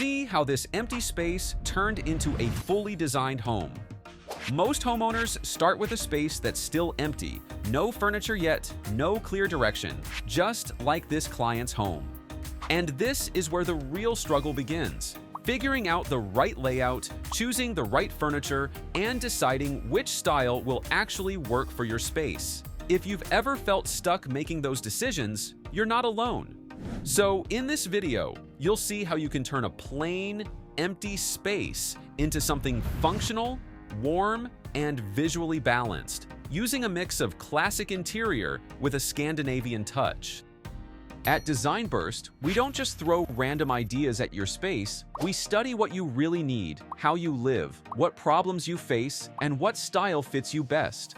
See how this empty space turned into a fully designed home. Most homeowners start with a space that's still empty, no furniture yet, no clear direction, just like this client's home. And this is where the real struggle begins. Figuring out the right layout, choosing the right furniture, and deciding which style will actually work for your space. If you've ever felt stuck making those decisions, you're not alone. So in this video, you'll see how you can turn a plain, empty space into something functional, warm, and visually balanced, using a mix of classic interior with a Scandinavian touch. At Design Burst, we don't just throw random ideas at your space, we study what you really need, how you live, what problems you face, and what style fits you best.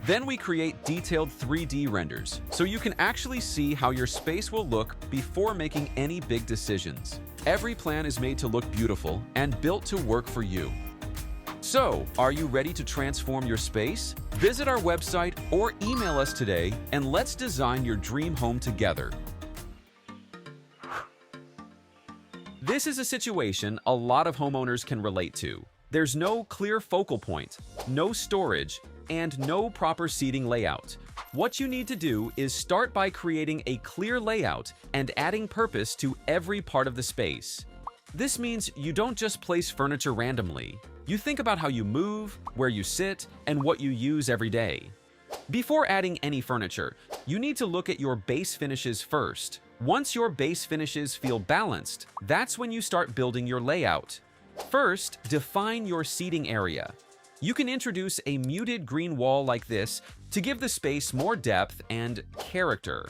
Then we create detailed 3D renders, so you can actually see how your space will look before making any big decisions. Every plan is made to look beautiful and built to work for you. So, are you ready to transform your space? Visit our website or email us today and let's design your dream home together. This is a situation a lot of homeowners can relate to. There's no clear focal point, no storage, and no proper seating layout. What you need to do is start by creating a clear layout and adding purpose to every part of the space. This means you don't just place furniture randomly. You think about how you move, where you sit, and what you use every day. Before adding any furniture, you need to look at your base finishes first. Once your base finishes feel balanced, that's when you start building your layout. First, define your seating area. You can introduce a muted green wall like this to give the space more depth and character.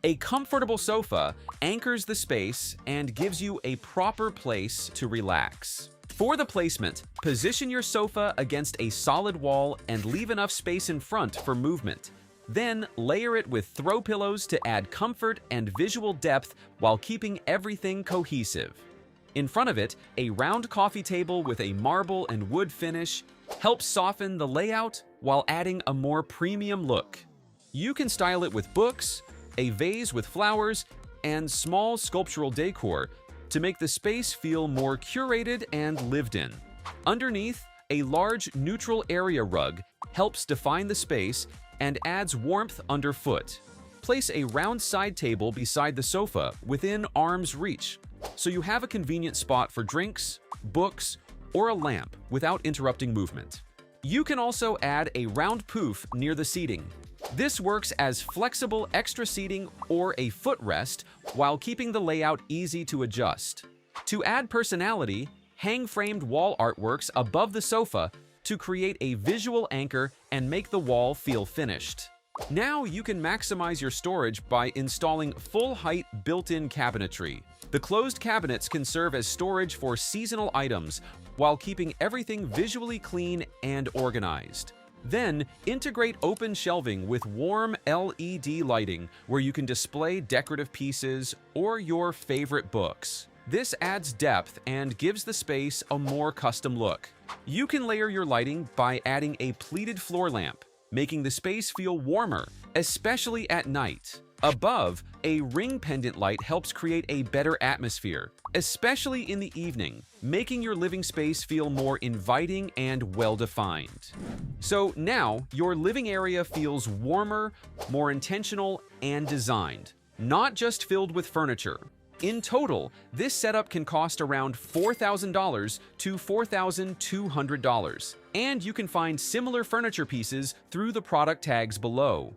A comfortable sofa anchors the space and gives you a proper place to relax. For the placement, position your sofa against a solid wall and leave enough space in front for movement. Then layer it with throw pillows to add comfort and visual depth while keeping everything cohesive. In front of it, a round coffee table with a marble and wood finish helps soften the layout while adding a more premium look. You can style it with books, a vase with flowers, and small sculptural decor to make the space feel more curated and lived in. Underneath, a large neutral area rug helps define the space and adds warmth underfoot. Place a round side table beside the sofa within arm's reach, so you have a convenient spot for drinks, books, or a lamp without interrupting movement. You can also add a round poof near the seating. This works as flexible extra seating or a footrest while keeping the layout easy to adjust. To add personality, hang framed wall artworks above the sofa to create a visual anchor and make the wall feel finished. Now you can maximize your storage by installing full-height built-in cabinetry. The closed cabinets can serve as storage for seasonal items while keeping everything visually clean and organized. Then, integrate open shelving with warm LED lighting where you can display decorative pieces or your favorite books. This adds depth and gives the space a more custom look. You can layer your lighting by adding a pleated floor lamp, making the space feel warmer, especially at night. Above, a ring pendant light helps create a better atmosphere, especially in the evening, making your living space feel more inviting and well-defined. So now, your living area feels warmer, more intentional, and designed, not just filled with furniture. In total, this setup can cost around $4,000 to $4,200, and you can find similar furniture pieces through the product tags below.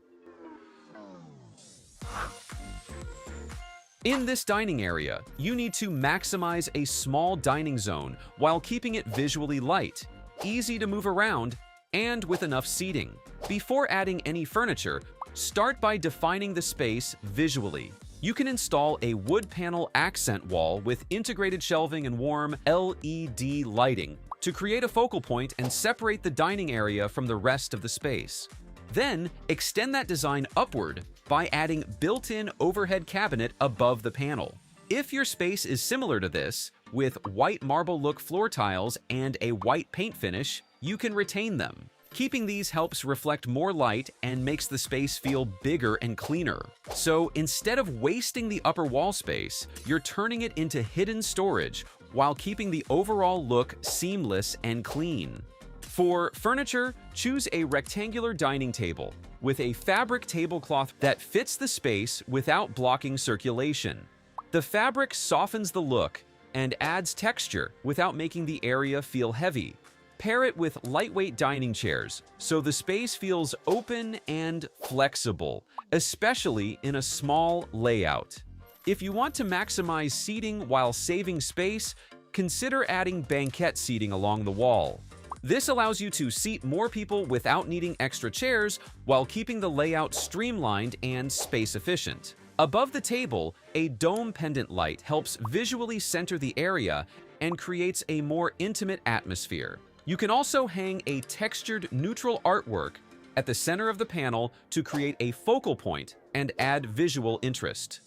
In this dining area, you need to maximize a small dining zone while keeping it visually light, easy to move around, and with enough seating. Before adding any furniture, start by defining the space visually. You can install a wood panel accent wall with integrated shelving and warm LED lighting to create a focal point and separate the dining area from the rest of the space. Then, extend that design upward by adding built-in overhead cabinet above the panel. If your space is similar to this, with white marble look floor tiles and a white paint finish, you can retain them. Keeping these helps reflect more light and makes the space feel bigger and cleaner. So instead of wasting the upper wall space, you're turning it into hidden storage while keeping the overall look seamless and clean. For furniture, choose a rectangular dining table with a fabric tablecloth that fits the space without blocking circulation. The fabric softens the look and adds texture without making the area feel heavy. Pair it with lightweight dining chairs so the space feels open and flexible, especially in a small layout. If you want to maximize seating while saving space, consider adding banquette seating along the wall. This allows you to seat more people without needing extra chairs while keeping the layout streamlined and space-efficient. Above the table, a dome pendant light helps visually center the area and creates a more intimate atmosphere. You can also hang a textured neutral artwork at the center of the panel to create a focal point and add visual interest.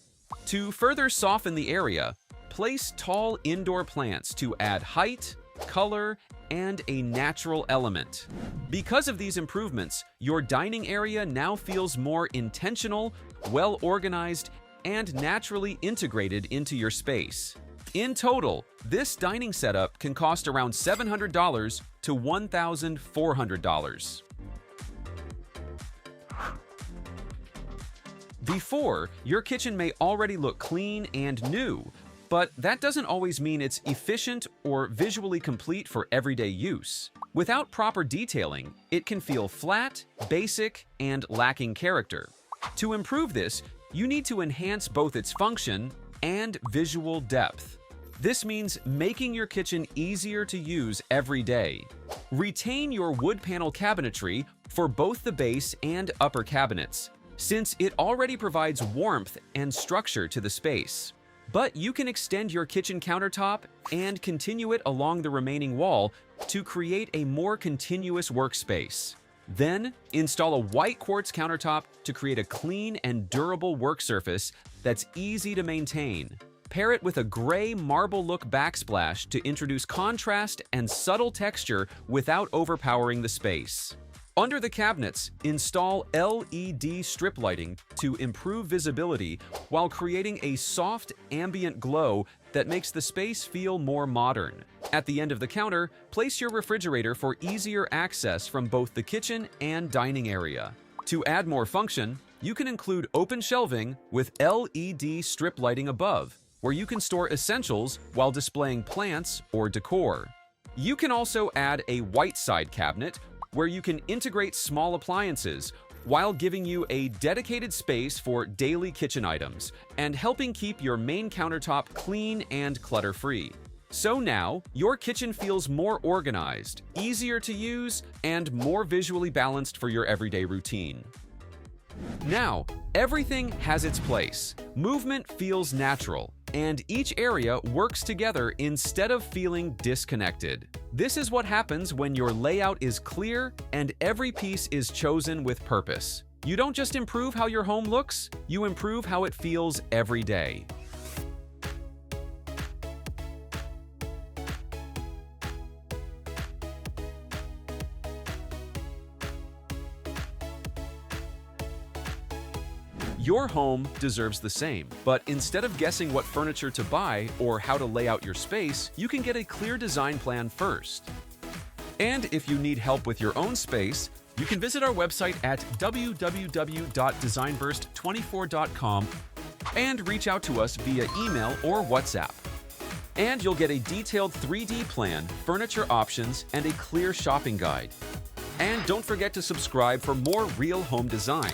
To further soften the area, place tall indoor plants to add height, color, and a natural element. Because of these improvements, your dining area now feels more intentional, well-organized, and naturally integrated into your space. In total, this dining setup can cost around $700 to $1,400. Before, your kitchen may already look clean and new, but that doesn't always mean it's efficient or visually complete for everyday use. Without proper detailing, it can feel flat, basic, and lacking character. To improve this, you need to enhance both its function and visual depth. This means making your kitchen easier to use every day. Retain your wood panel cabinetry for both the base and upper cabinets, since it already provides warmth and structure to the space. But you can extend your kitchen countertop and continue it along the remaining wall to create a more continuous workspace. Then, install a white quartz countertop to create a clean and durable work surface that's easy to maintain. Pair it with a gray marble look backsplash to introduce contrast and subtle texture without overpowering the space. Under the cabinets, install LED strip lighting to improve visibility while creating a soft ambient glow that makes the space feel more modern. At the end of the counter, place your refrigerator for easier access from both the kitchen and dining area. To add more function, you can include open shelving with LED strip lighting above, where you can store essentials while displaying plants or decor. You can also add a white side cabinet where you can integrate small appliances while giving you a dedicated space for daily kitchen items and helping keep your main countertop clean and clutter-free. So now, your kitchen feels more organized, easier to use, and more visually balanced for your everyday routine. Now, everything has its place. Movement feels natural, and each area works together instead of feeling disconnected. This is what happens when your layout is clear and every piece is chosen with purpose. You don't just improve how your home looks, you improve how it feels every day. Your home deserves the same, but instead of guessing what furniture to buy or how to lay out your space, you can get a clear design plan first. And if you need help with your own space, you can visit our website at www.designburst24.com and reach out to us via email or WhatsApp. And you'll get a detailed 3D plan, furniture options, and a clear shopping guide. And don't forget to subscribe for more real home design.